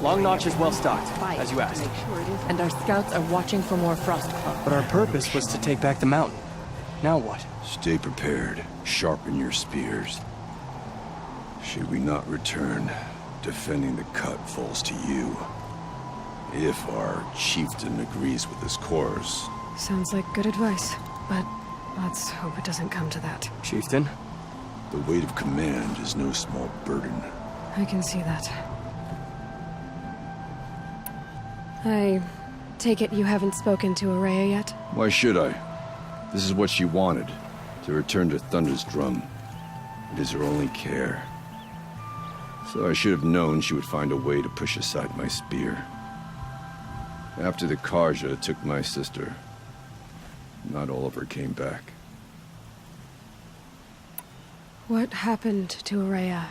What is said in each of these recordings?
Long Notch is well stocked, as you asked. And our scouts are watching for more frost clump. But our purpose was to take back the mountain. Now what? Stay prepared. Sharpen your spears. Should we not return, defending the cut falls to you. If our chieftain agrees with his course. Sounds like good advice, but let's hope it doesn't come to that. Chieftain? The weight of command is no small burden. I can see that. I take it you haven't spoken to Araya yet? Why should I? This is what she wanted, to return to Thunder's drum. It is her only care. So I should have known she would find a way to push aside my spear. After the Karja took my sister, not all of her came back. What happened to Araya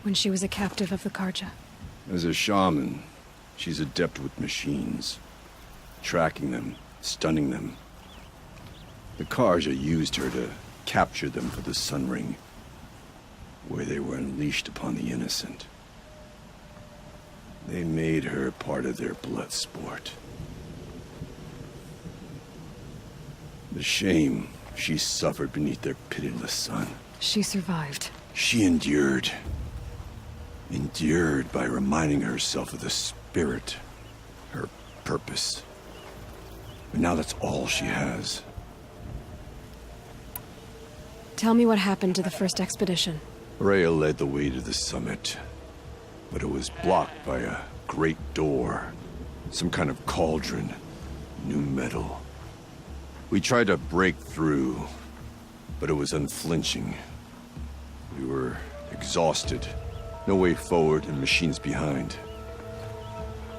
when she was a captive of the Karja? As a shaman, she's adept with machines. Tracking them, stunning them. The Karja used her to capture them for the Sun Ring, where they were unleashed upon the innocent. They made her part of their blood sport. The shame she suffered beneath their pitiless sun. She survived. She endured. Endured by reminding herself of the spirit, her purpose. But now that's all she has. Tell me what happened to the first expedition. Rhea led the way to the summit, but it was blocked by a great door. Some kind of cauldron, new metal. We tried to break through, but it was unflinching. We were exhausted, no way forward and machines behind.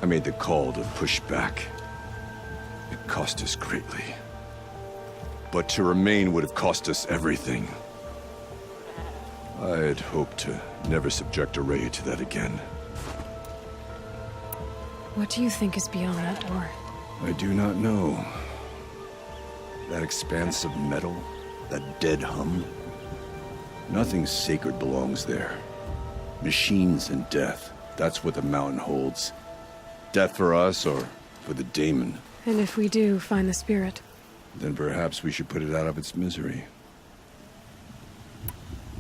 I made the call to push back. It cost us greatly. But to remain would have cost us everything. I had hoped to never subject Araya to that again. What do you think is beyond that door? I do not know. That expanse of metal, that dead hum. Nothing sacred belongs there. Machines and death, that's what the mountain holds. Death for us or for the Daemon. And if we do find the spirit? Then perhaps we should put it out of its misery.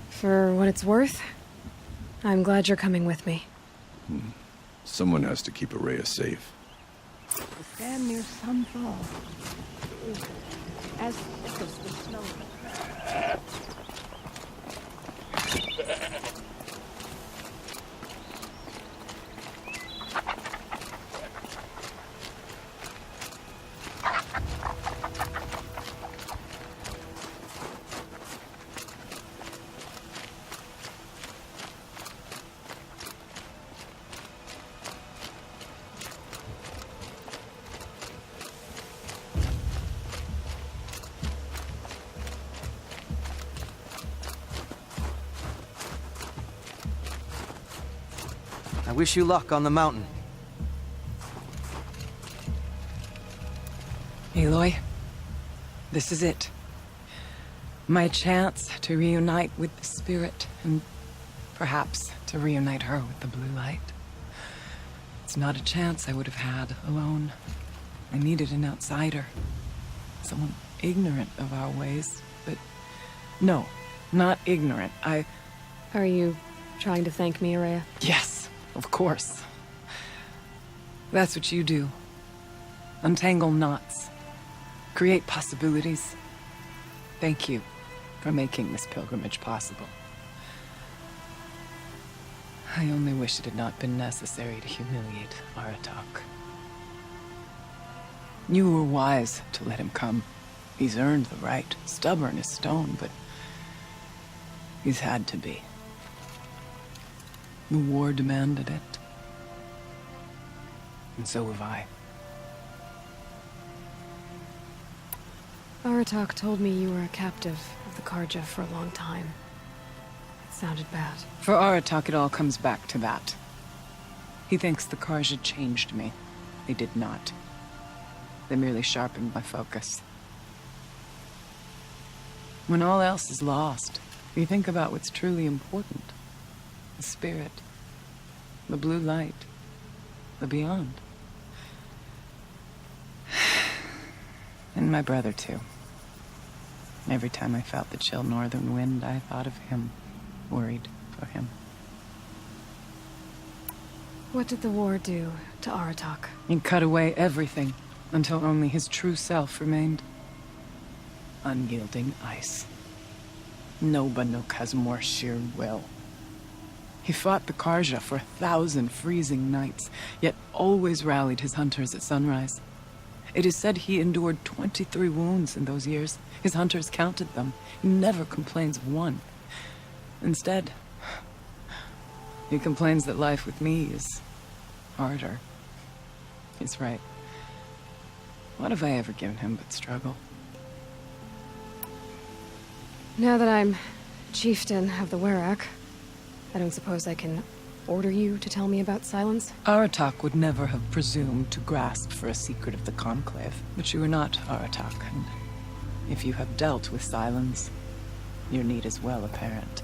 For what it's worth, I'm glad you're coming with me. Someone has to keep Araya safe. Stand near sunfall. As thick as the snow. I wish you luck on the mountain. Aloy, this is it. My chance to reunite with the spirit, and perhaps to reunite her with the blue light. It's not a chance I would have had alone. I needed an outsider. Someone ignorant of our ways, but no, not ignorant. Are you trying to thank me, Araya? Yes, of course. That's what you do. Untangle knots. Create possibilities. Thank you for making this pilgrimage possible. I only wish it had not been necessary to humiliate Aratak. You were wise to let him come. He's earned the right. Stubborn as stone, but he's had to be. The war demanded it. And so have I. Aratak told me you were a captive of the Karja for a long time. It sounded bad. For Aratak, it all comes back to that. He thinks the Karja changed me. They did not. They merely sharpened my focus. When all else is lost, you think about what's truly important. The spirit. The blue light. the beyond. And my brother, too. Every time I felt the chill northern wind, I thought of him, worried for him. What did the war do to Aratak? It cut away everything, until only his true self remained. Unyielding ice. No Banuk has more sheer will. He fought the Karja for 1,000 freezing nights, yet always rallied his hunters at sunrise. It is said he endured 23 wounds in those years. His hunters counted them. He never complains of one. Instead, he complains that life with me is harder. He's right. What have I ever given him but struggle? Now that I'm chieftain of the Werak, I don't suppose I can order you to tell me about Silence? Aratak would never have presumed to grasp for a secret of the Conclave. But you are not Aratak, and if you have dealt with Silence, your need is well apparent.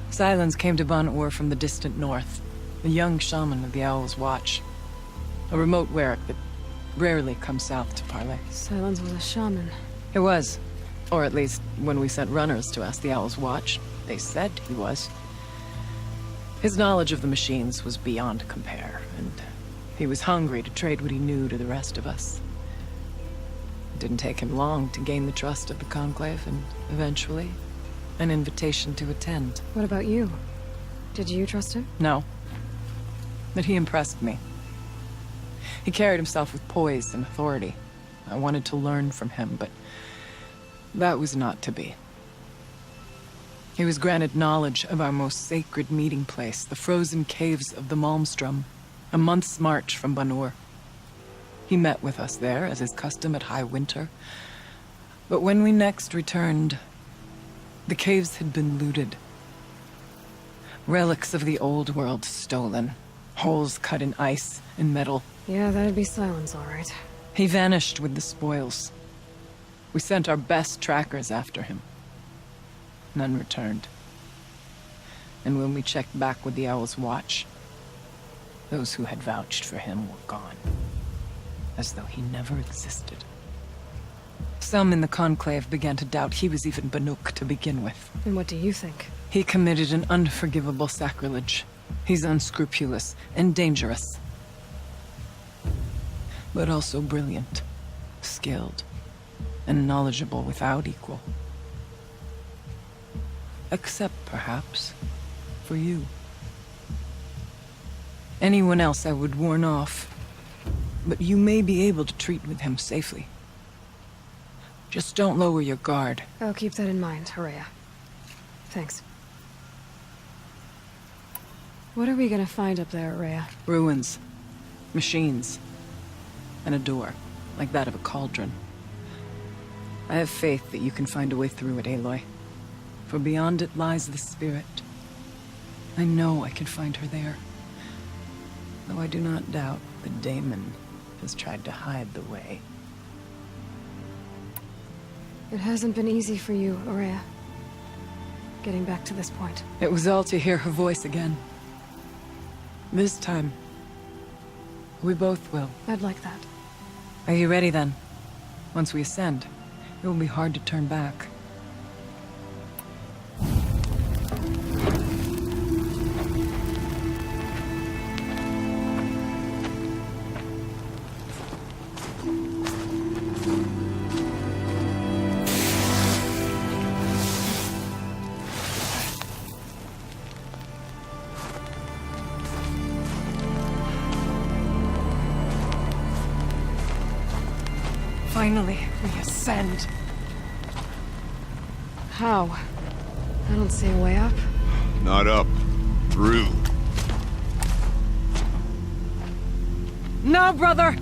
Silence came to Ban-Ur from the distant north, a young shaman of the Owl's Watch. A remote Werak that rarely comes south to parley. Silence was a shaman. He was. Or at least, when we sent runners to ask the Owl's Watch, they said he was. His knowledge of the machines was beyond compare, and he was hungry to trade what he knew to the rest of us. It didn't take him long to gain the trust of the Conclave, and eventually, an invitation to attend. What about you? Did you trust him? No. But he impressed me. He carried himself with poise and authority. I wanted to learn from him, but that was not to be. He was granted knowledge of our most sacred meeting place, the frozen caves of the Malmstrom, a month's march from Ban-Ur. He met with us there, as is custom at high winter. But when we next returned, the caves had been looted. Relics of the old world stolen. Holes cut in ice and metal. Yeah, that'd be Silence, all right. He vanished with the spoils. We sent our best trackers after him. None returned. And when we checked back with the Owl's Watch, those who had vouched for him were gone. As though he never existed. Some in the Conclave began to doubt he was even Banuk to begin with. And what do you think? He committed an unforgivable sacrilege. He's unscrupulous and dangerous. But also brilliant, skilled, and knowledgeable without equal. Except, perhaps, for you. Anyone else I would warn off, but you may be able to treat with him safely. Just don't lower your guard. I'll keep that in mind, Horea. Thanks. What are we gonna find up there, Horea? Ruins, machines, and a door, like that of a cauldron. I have faith that you can find a way through it, Aloy. For beyond it lies the spirit. I know I can find her there. Though I do not doubt that Daemon has tried to hide the way. It hasn't been easy for you, Horea. Getting back to this point. It was all to hear her voice again. This time, we both will. I'd like that. Are you ready then? Once we ascend, it will be hard to turn back. Finally, we ascend. How? I don't see a way up. Not up. Through. No, brother!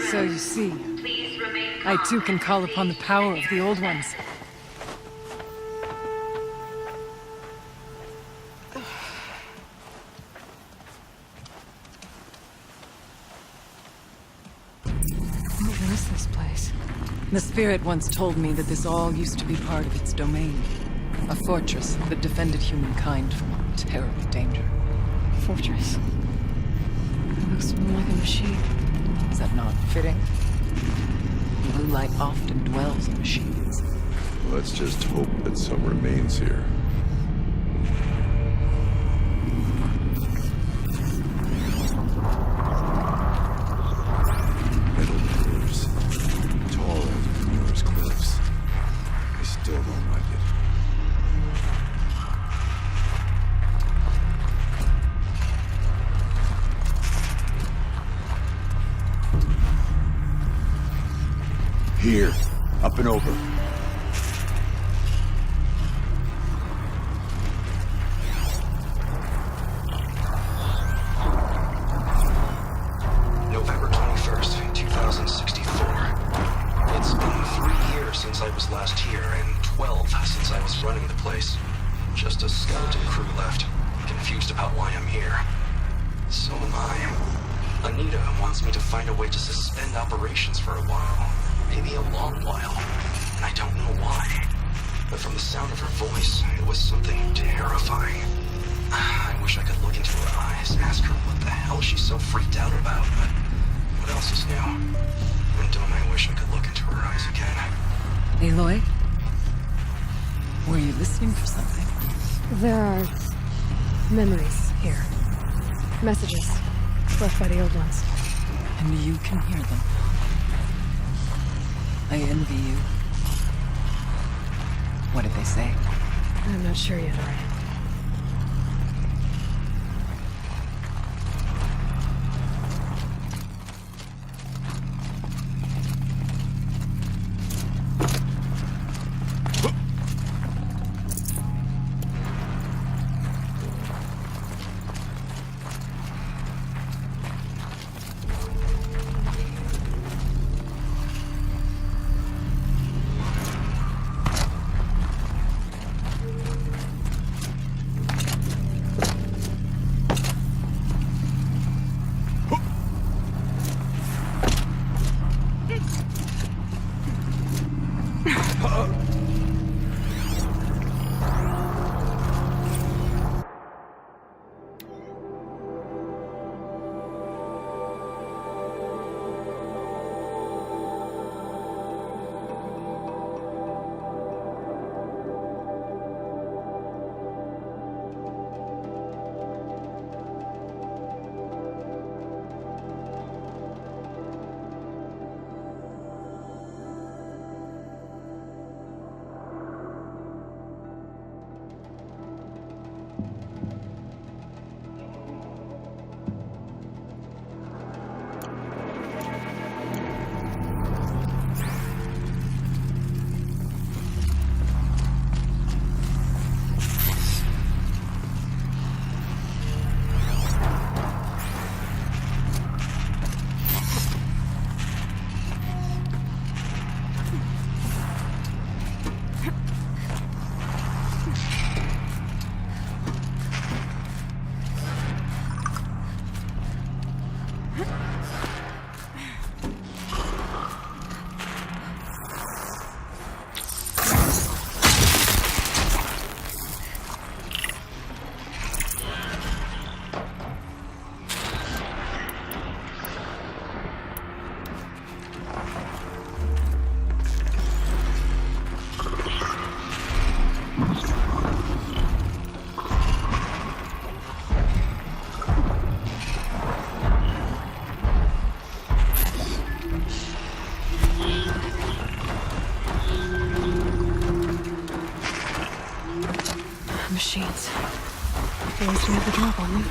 So you see, I too can call upon the power of the Old Ones. What is this place? The Spirit once told me that this all used to be part of its domain. A fortress that defended humankind from terrible danger. Fortress. It looks like a machine. Is that not fitting? Blue light often dwells in machines. Let's just hope that some remains here. Metal pillars. Tall as Muir's cliffs. I still don't like it. Here, up and over. November 21st, 2064. It's been 3 years since I was last here, and 12 since I was running the place. Just a skeleton crew left, confused about why I'm here. So am I. Anita wants me to find a way to suspend operations for a while. Maybe a long while. And I don't know why. But from the sound of her voice, it was something terrifying. I wish I could look into her eyes, ask her what the hell she's so freaked out about, but what else is new? And don't I wish I could look into her eyes again. Aloy? Were you listening for something? There are memories here. Messages left by the Old Ones. And you can hear them. I envy you. What did they say? I'm not sure yet, Orion. Machines. They always made the drop on them.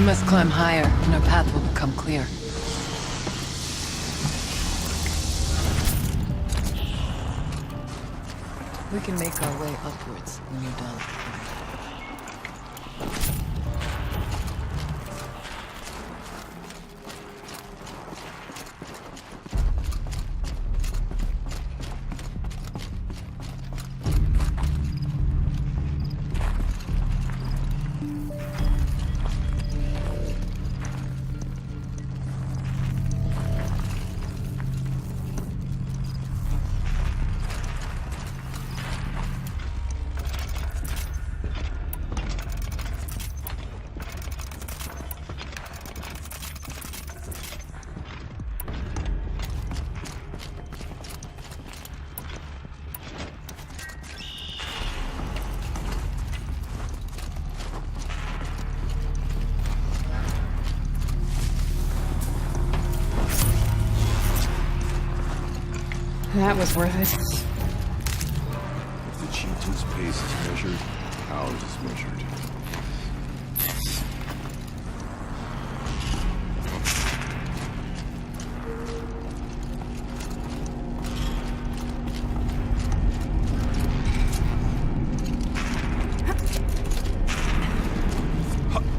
must climb higher, and our path will become clear. We can make our way upwards when you're done. That was worth it. If the chieftain's pace is measured, ours is measured.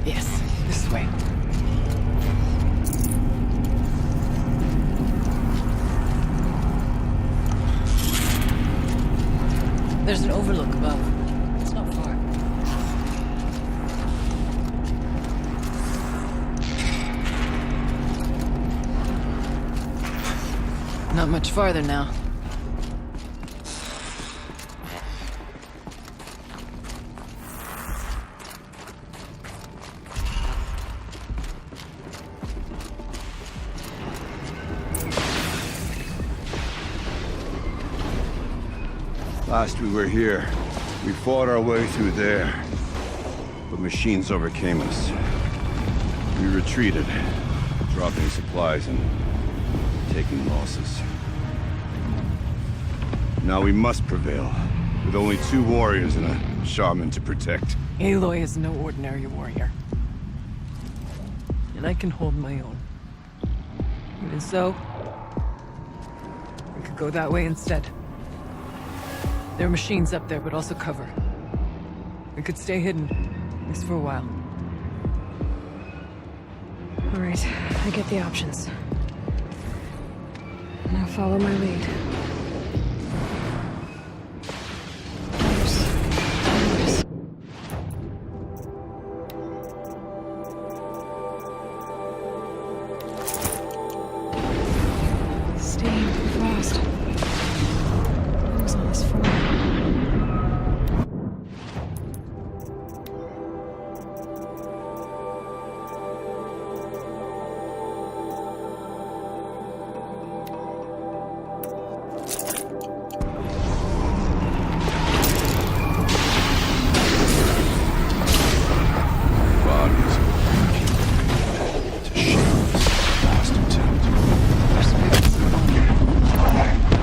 Yes, this way. There's an overlook above. It's not far. Not much farther now. Last we were here, we fought our way through there, but machines overcame us. We retreated, dropping supplies and taking losses. Now we must prevail, with only 2 warriors and a shaman to protect. Aloy is no ordinary warrior. And I can hold my own. Even so, we could go that way instead. There are machines up there, but also cover. We could stay hidden, at least for a while. All right, I get the options. Now follow my lead. Steam, frost. What was all this for? Our spirits are on.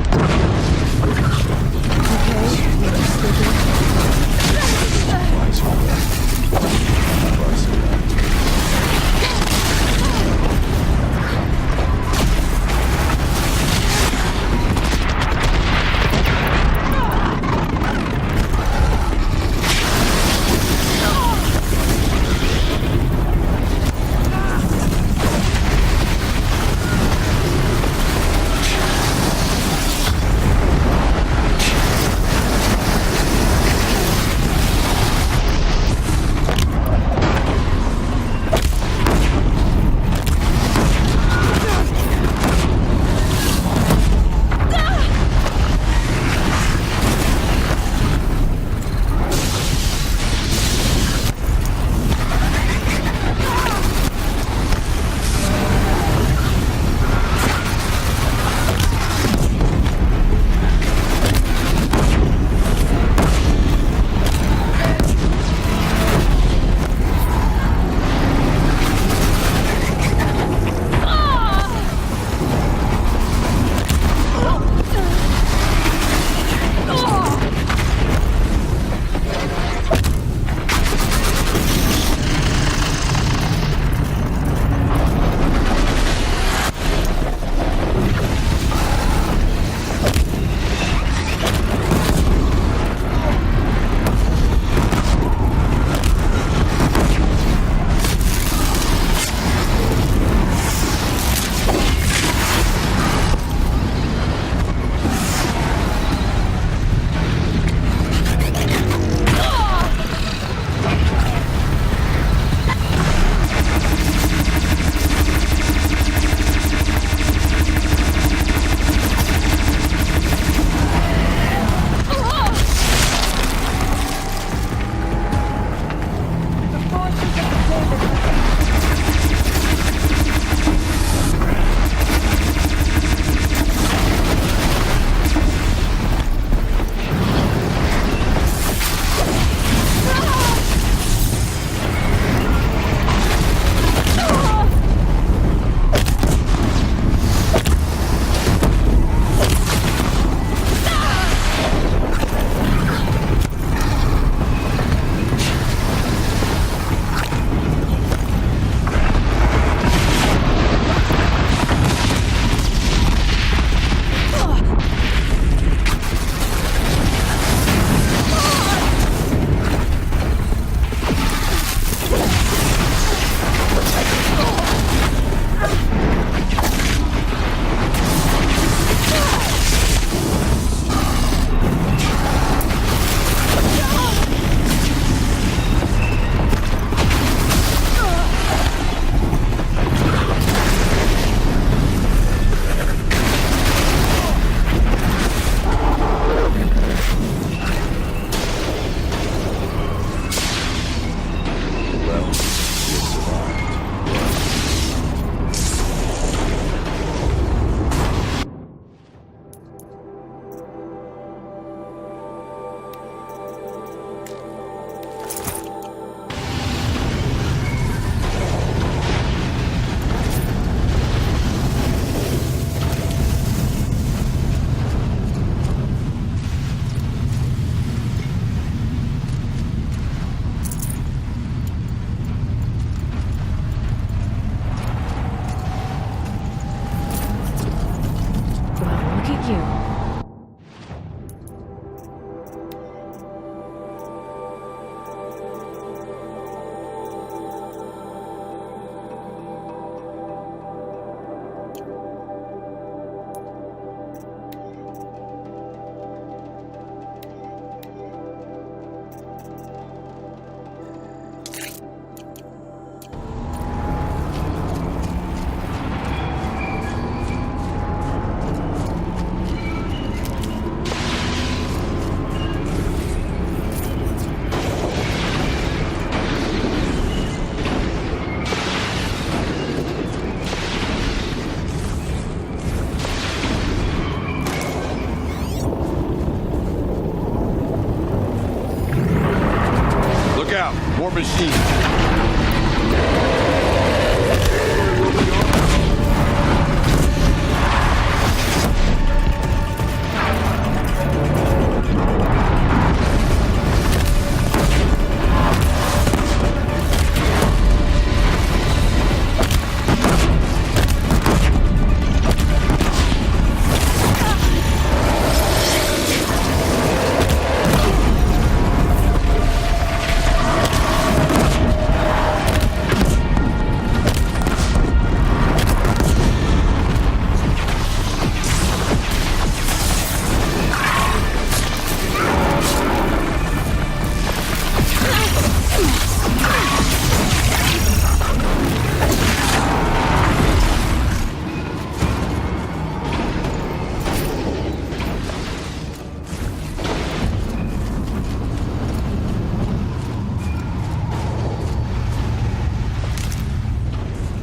machine.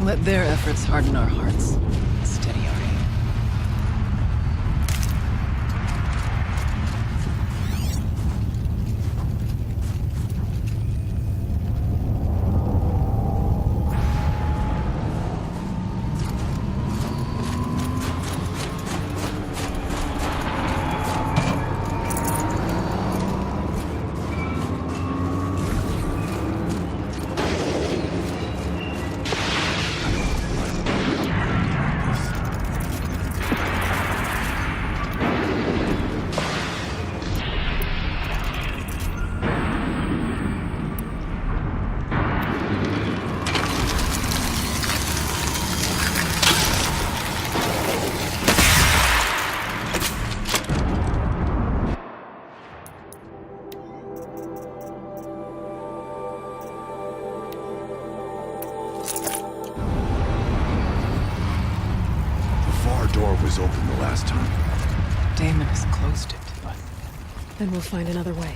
Let their efforts harden our hearts. Steady our aim. Door was open the last time. Daemon has closed it, but Then we'll find another way.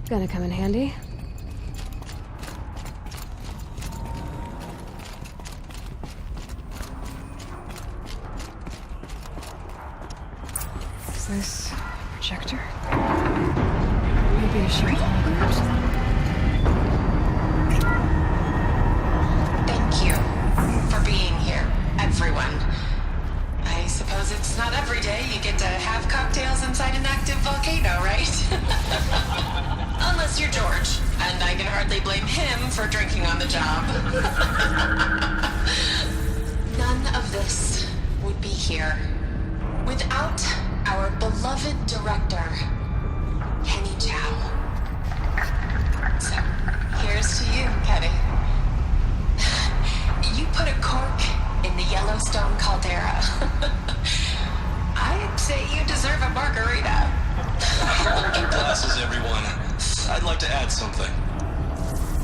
Gonna come in handy. Is this a projector? Maybe a shared hologram or something. Thank you for being here, everyone. I suppose it's not every day you get to have cocktails inside an active volcano, right? Unless you're George, and I can hardly blame him for drinking on the job. None of this would be here without our beloved director, Kenny Chow. So, here's to you, Kenny. You put a cork in the Yellowstone caldera. I'd say you deserve a margarita. Hold your glasses, everyone. I'd like to add something.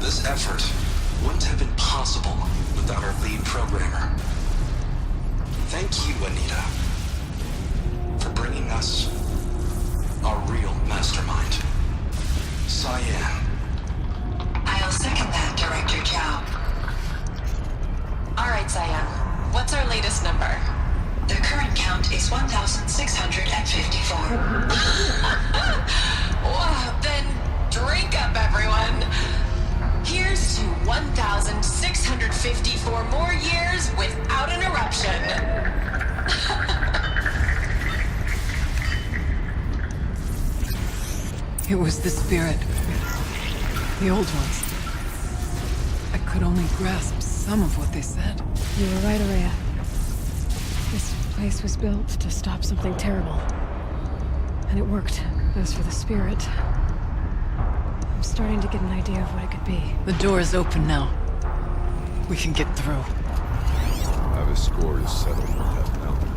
This effort wouldn't have been possible without our lead programmer. Thank you, Anita, for bringing us our real mastermind, Cyan. I'll second that, Director Chow. All right, Cyan. What's our latest number? The current count is 1,654. Wow, then drink up, everyone. Here's to 1,654 more years without interruption. it was the spirit. The old ones. could only grasp some of what they said. You were right, Araya. This place was built to stop something terrible. And it worked. As for the spirit, I'm starting to get an idea of what it could be. The door is open now. We can get through. I have a score to settle with that mountain.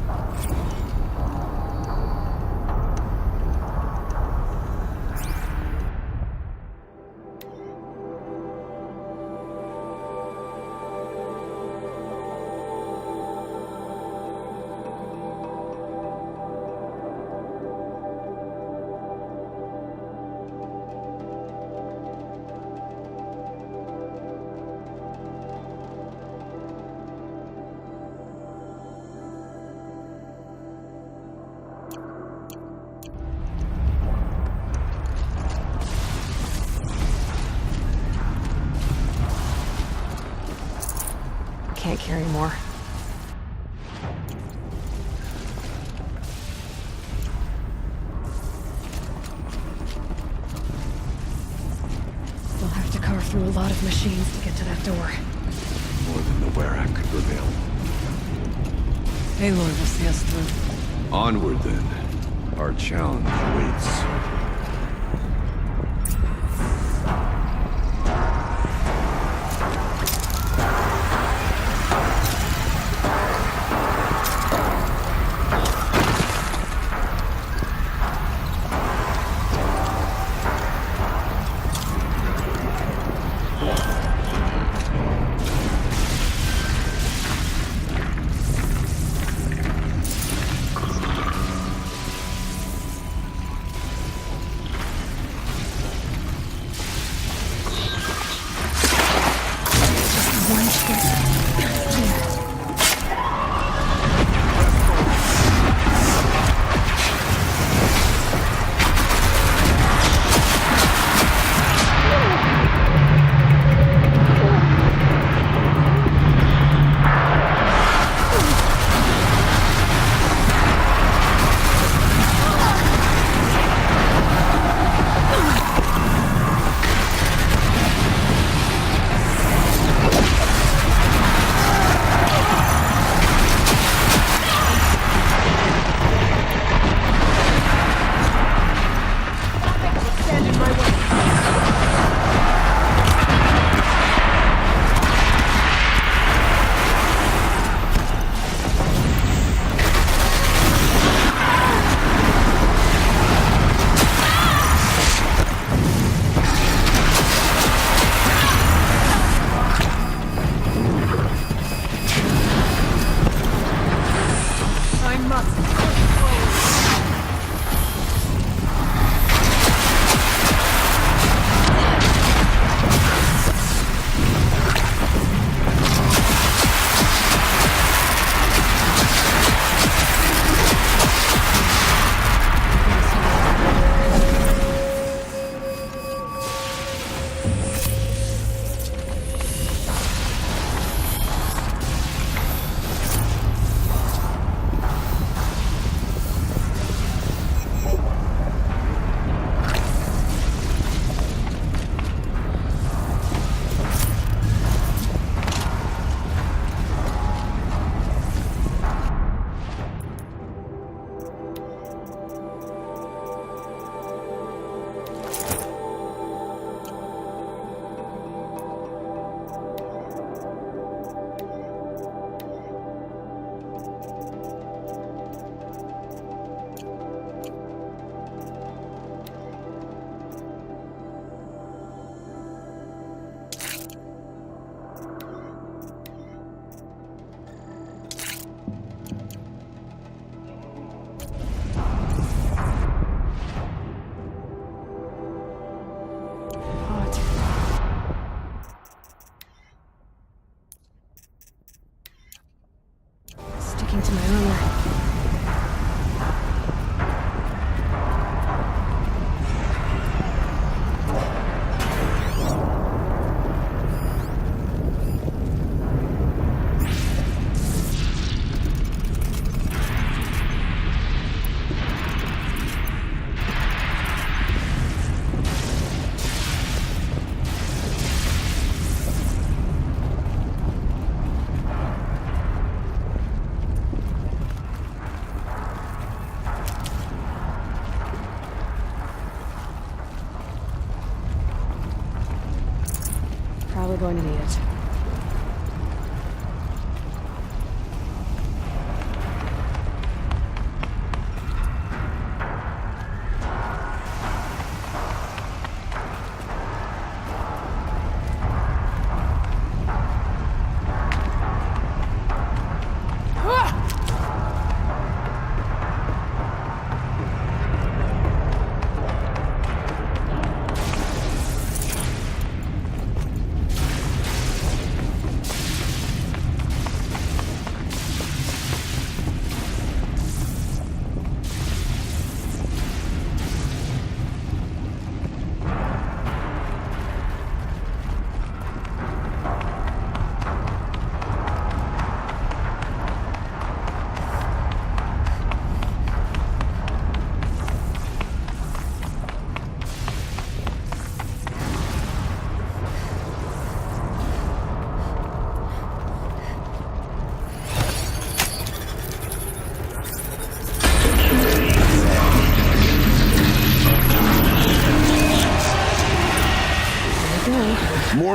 Can't carry more. We'll have to carve through a lot of machines to get to that door. More than the Werak could prevail. Aloy will see us through. Onward, then. Our challenge waits. To my armor.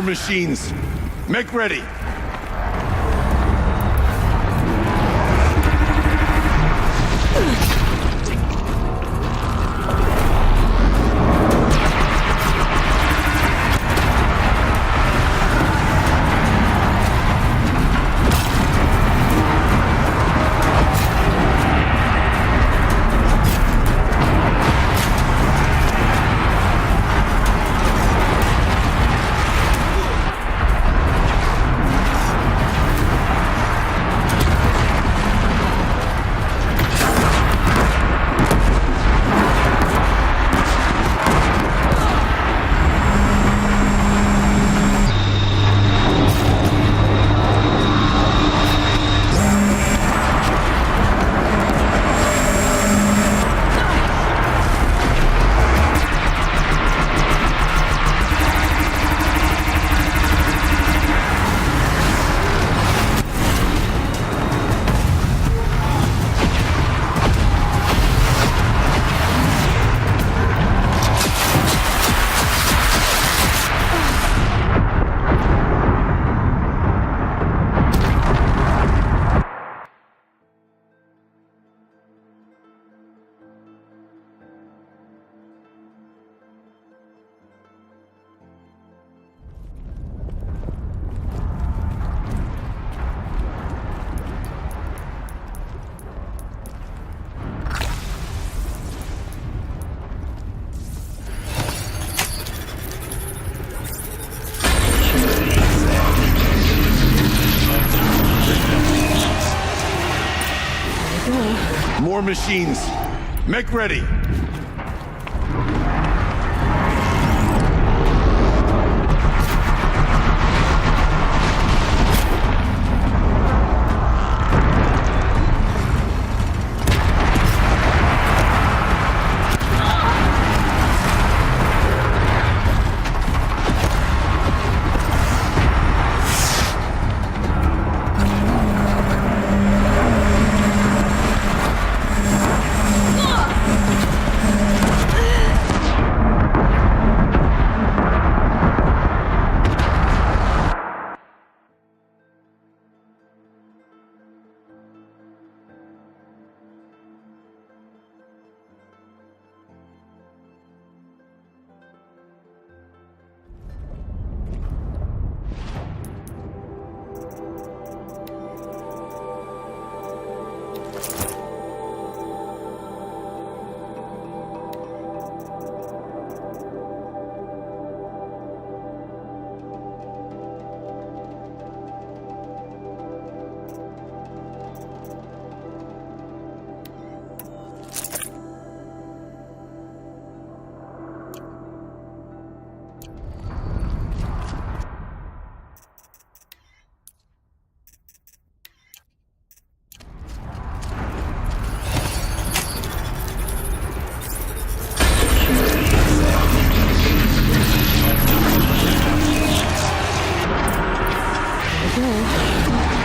More machines. Make ready. More machines. Make ready.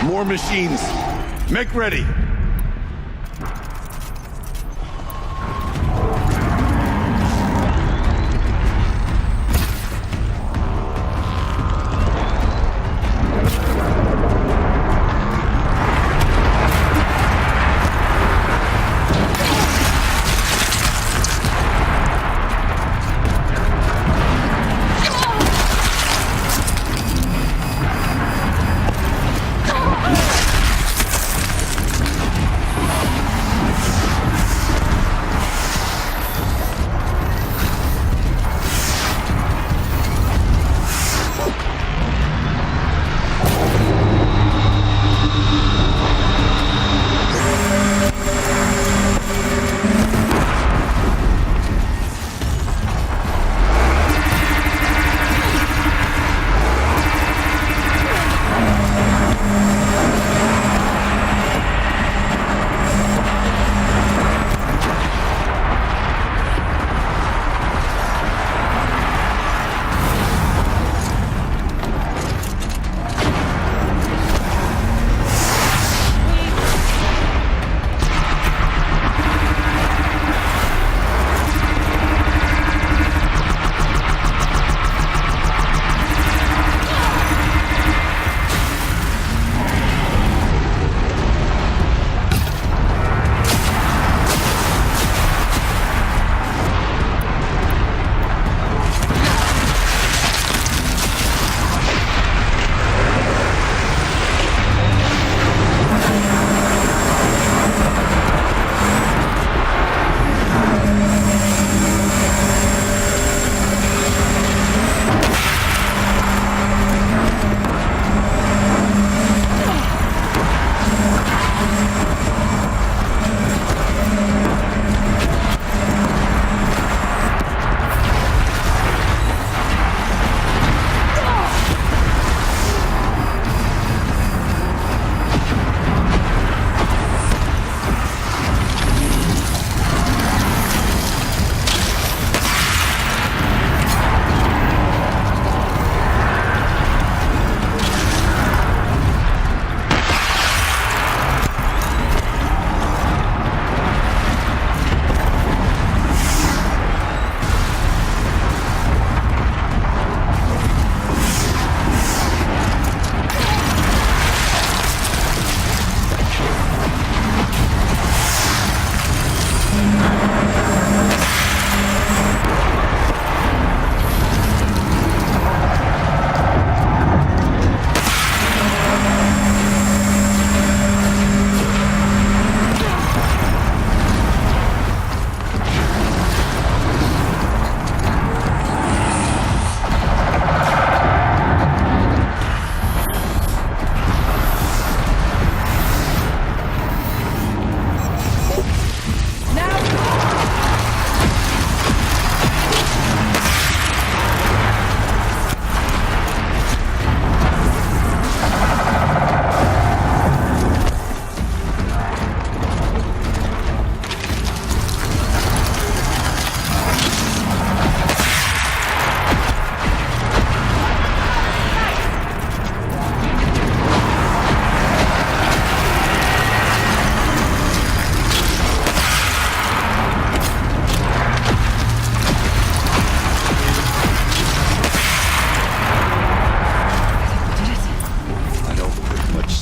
More machines. Make ready.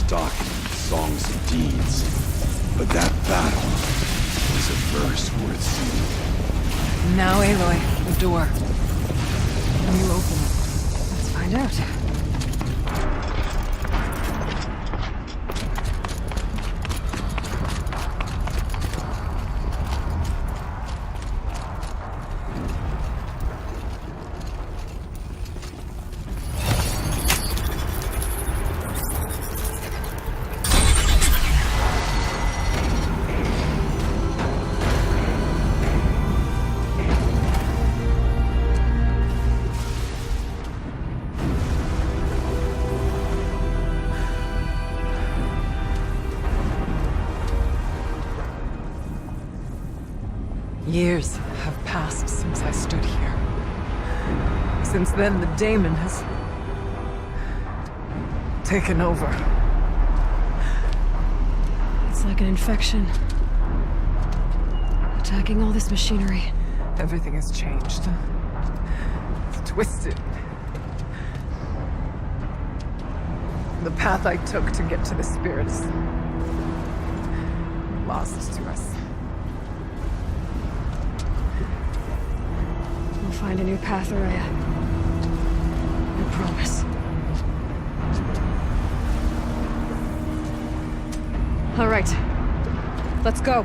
stock in songs of deeds, but that battle was a verse worth singing. Now, Aloy, the door. Can you open it? Let's find out. Years have passed since I stood here. Since then, the Daemon has taken over. It's like an infection. Attacking all this machinery. Everything has changed. It's twisted. The path I took to get to the spirits lost to us. We'll find a new path, Araya. I promise. All right. Let's go.